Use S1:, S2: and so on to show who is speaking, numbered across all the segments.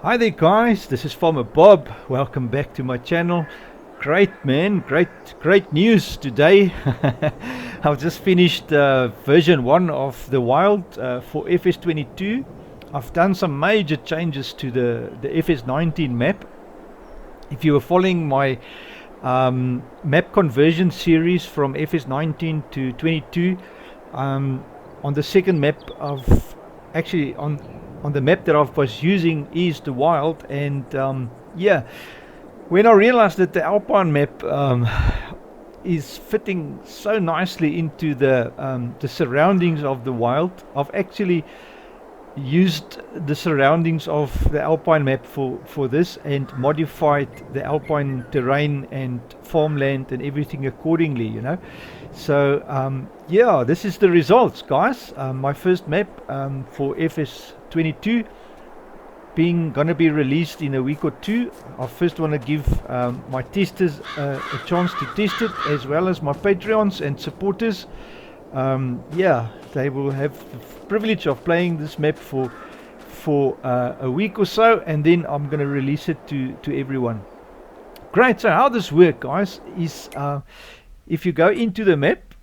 S1: Hi there guys, this is Farmer Bob. Welcome back to my channel. Great man, great news today. I've just finished version 1 of the wild for FS22. I've done some major changes to the FS19 map. If you were following my map conversion series from FS19 to 22, on the second map of actually on the map that I was using is the wild, and yeah, when I realized that the Alpine map is fitting so nicely into the surroundings of the wild, I've actually used the surroundings of the Alpine map for this and modified the Alpine terrain and farmland and everything accordingly, you know. So yeah, this is the results, guys. My first map for FS22 being gonna be released in a week or two. I first want to give my testers a chance to test it, as well as my Patreons and supporters. Yeah, they will have the privilege of playing this map for a week or so, and then I'm going to release it to everyone. Great. So how this works, guys, is if you go into the map,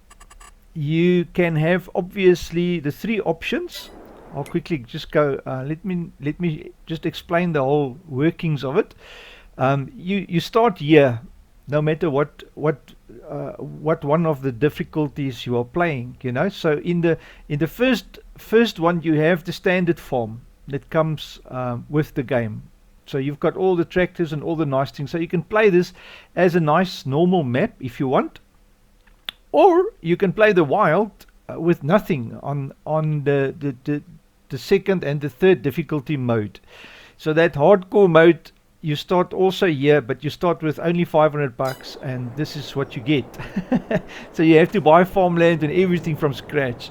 S1: you can have obviously the three options. I'll quickly just go. Let me just explain the whole workings of it. You start here, no matter what one of the difficulties you are playing, you know. So in the first one, you have the standard form that comes with the game. So you've got all the tractors and all the nice things. So you can play this as a nice normal map if you want, or you can play the wild with nothing on the second and the third difficulty mode. So that hardcore mode, you start also here, but you start with only $500, and this is what you get. So you have to buy farmland and everything from scratch,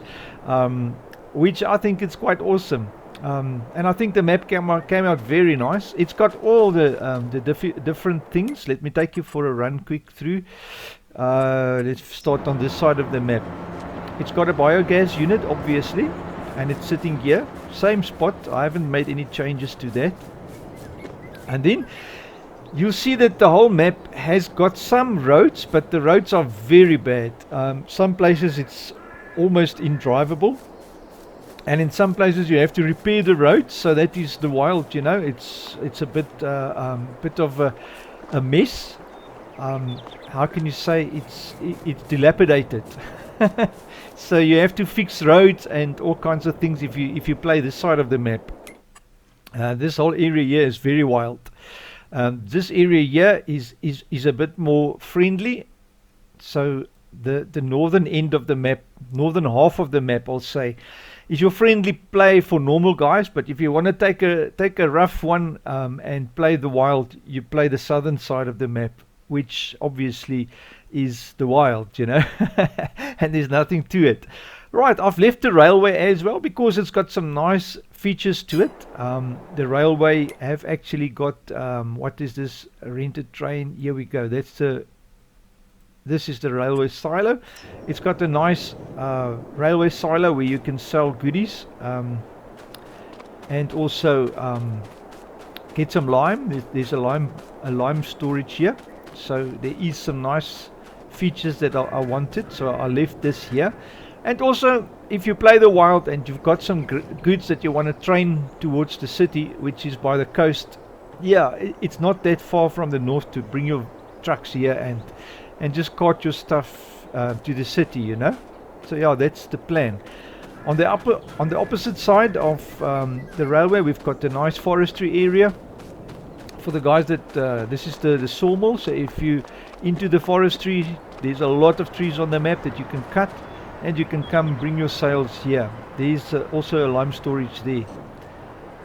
S1: which I think is quite awesome. And I think the map came out very nice. It's got all the different things. Let me take you for a run quick through. Let's start on this side of the map. It's got a biogas unit, obviously, and it's sitting here, same spot. I haven't made any changes to that. And then you'll see that the whole map has got some roads, but the roads are very bad. Some places it's almost indrivable, and in some places you have to repair the roads. So that is the wild, you know. It's a bit of a mess. How can you say it's dilapidated? So you have to fix roads and all kinds of things if you play this side of the map. This whole area here is very wild. This area here is a bit more friendly. So the northern end of the map, northern half of the map, I'll say, is your friendly play for normal guys. But if you want to take a rough one and play the wild, you play the southern side of the map, which obviously is the wild, you know. And there's nothing to it. Right, I've left the railway as well because it's got some nice features to it. The railway have actually got what is this, a rented train? Here we go. This is the railway silo. It's got a nice railway silo where you can sell goodies, and also get some lime. There's a lime storage here. So there is some nice features that I wanted, so I left this here. And also, if you play the wild and you've got some goods that you want to train towards the city, which is by the coast, yeah, it's not that far from the north to bring your trucks here and just cart your stuff to the city, you know. So yeah, that's the plan. On the opposite side of the railway, we've got the nice forestry area. For the guys that this is the sawmill, so if you into the forestry, there's a lot of trees on the map that you can cut, and you can come bring your sails here. There's also a lime storage there.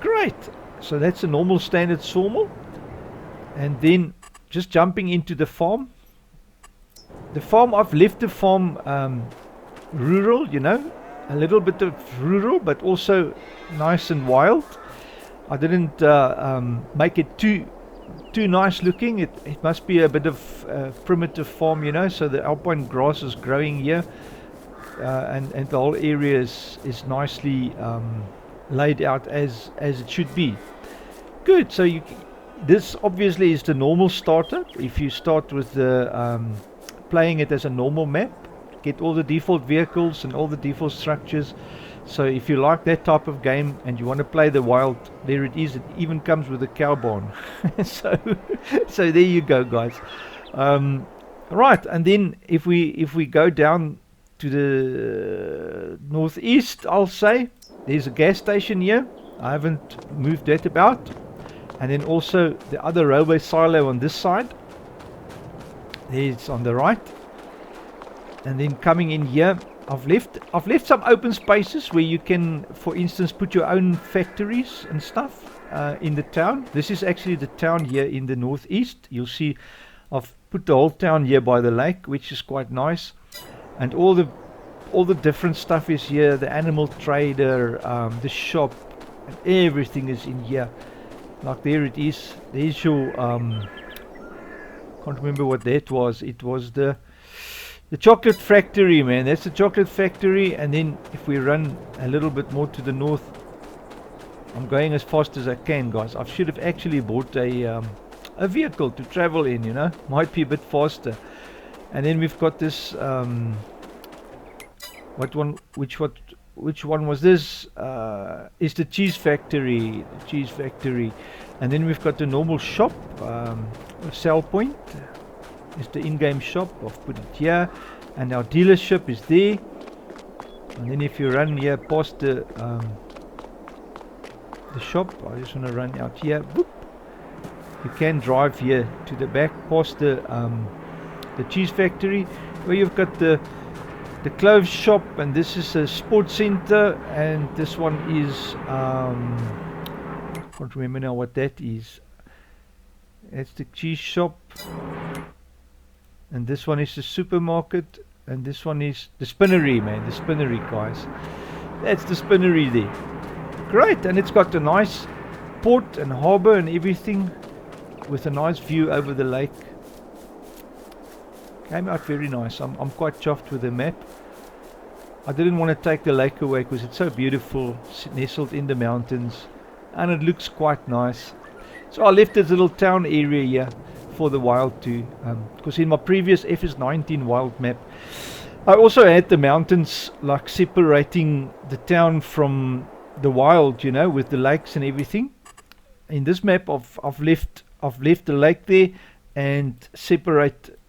S1: Great. So that's a normal standard sawmill. And then just jumping into the farm. The farm, I've left the farm rural, you know, a little bit of rural, but also nice and wild. I didn't make it too nice looking. It must be a bit of primitive farm, you know. So the alpine grass is growing here, and the whole area is nicely laid out as it should be. Good. So this obviously is the normal starter. If you start with the playing it as a normal map, get all the default vehicles and all the default structures. So if you like that type of game and you want to play the wild, there it is. It even comes with a cow barn. so there you go, guys. Right, and then if we go down to the northeast, I'll say there's a gas station here. I haven't moved that about. And then also the other railway silo on this side. There's on the right. And then coming in here, I've left some open spaces where you can, for instance, put your own factories and stuff in the town. This is actually the town here in the northeast. You'll see I've put the whole town here by the lake, which is quite nice. And all the different stuff is here. The animal trader, the shop, and everything is in here. Like there it is. There's your can't remember what that was. It was the chocolate factory, man. That's the chocolate factory. And then if we run a little bit more to the north, I'm going as fast as I can, guys. I should have actually bought a vehicle to travel in, you know. Might be a bit faster. And then we've got this which one was this? Is the cheese factory. And then we've got the normal shop, sell point is the in-game shop. I've put it here, and our dealership is there. And then if you run here past the shop, I just want to run out here. Boop. You can drive here to the back past the cheese factory, where you've got the clothes shop, and this is a sports center, and this one is can't remember now what that is. That's the cheese shop, and this one is the supermarket, and this one is the spinnery, man. The spinnery, guys. That's the spinnery there. Great, and it's got a nice port and harbor and everything, with a nice view over the lake. Came out very nice. I'm quite chuffed with the map. I didn't want to take the lake away because it's so beautiful, nestled in the mountains, and it looks quite nice. So I left this little town area here for the wild too, because in my previous FS19 wild map I also had the mountains like separating the town from the wild, you know, with the lakes and everything. In this map I've left the lake there and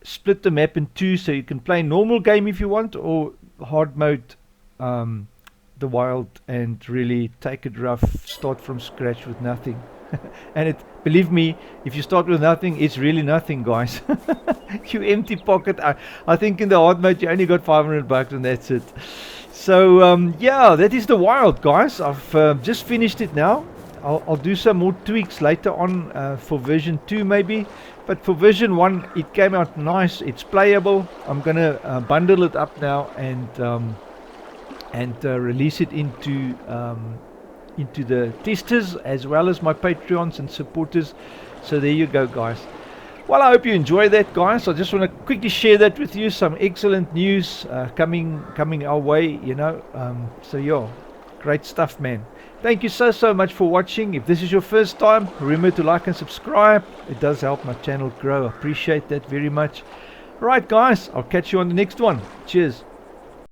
S1: split the map in two, so you can play normal game if you want, or hard mode, the wild, and really take it rough, start from scratch with nothing. And believe me, if you start with nothing, it's really nothing, guys. You empty pocket. I think in the hard mode you only got $500 and that's it. So yeah, that is the wild, guys. I've just finished it now. I'll do some more tweaks later on for version 2 maybe, but for version 1 it came out nice. It's playable. I'm gonna bundle it up now and release it into the testers as well as my Patreons and supporters. So there you go, guys. Well, I hope you enjoy that, guys. I just want to quickly share that with you. Some excellent news coming our way, you know. So yeah, great stuff, man. Thank you so much for watching. If this is your first time, remember to like and subscribe. It does help my channel grow. I appreciate that very much. Right, guys, I'll catch you on the next one. Cheers.